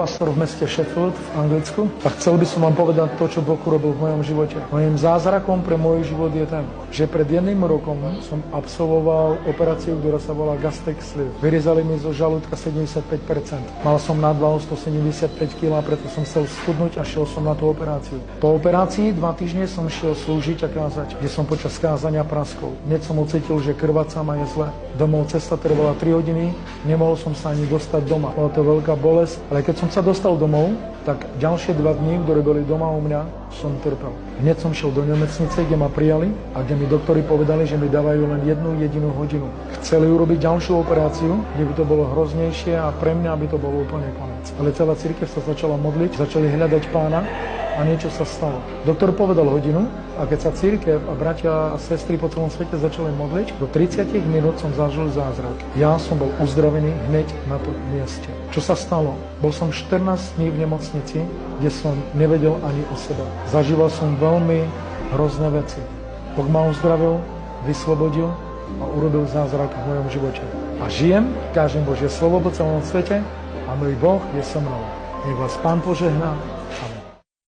Pastor v meste Sheffield v Anglicku a chcel by som vám povedať to, čo Boh urobil v mojom živote. Mojím zázrakom pre môj život je ten, že pred 1 rokom som absolvoval operáciu, ktorá sa volá gastric sleeve. Vyrezali mi zo žalúdka 75%. Mal som nadváhu 175 kg, preto som chcel schudnúť a šiel som na tú operáciu. Po operácii 2 týždne som šiel slúžiť a kázať, kde som počas kázania praskol. Hneď som ucítil, že krvácam a je zle. Domov cesta trvala 3 hodiny, nemohol som sa ani dostať doma. Bola to veľká bolesť, ale keď som sa dostal domov, tak ďalšie 2 dní, ktoré boli doma u mňa, som trpel. Hneď som šiel do nemocnice, kde ma prijali a kde mi doktori povedali, že mi dávajú len 1 jedinú hodinu. Chceli urobiť ďalšiu operáciu, kde by to bolo hroznejšie a pre mňa by to bolo úplne koniec. Ale celá cirkev sa začala modliť, začali hľadať Pána a niečo sa stalo. Doktor povedal hodinu a keď sa cirkev a bratia a sestry po celom svete začali modliť, do 30 minút som zažil zázrak. Ja som bol uzdravený hneď na tom mieste. Čo sa stalo? Bol som 14 dní v nemocnici, kde som nevedel ani o sebe. Zažíval som veľmi hrozné veci. Boh ma uzdravil, vyslobodil a urobil zázrak v mojom živote. A žijem, kážem Božie slovo po celom svete a môj Boh je so mnou. Nech vás Pán požehná.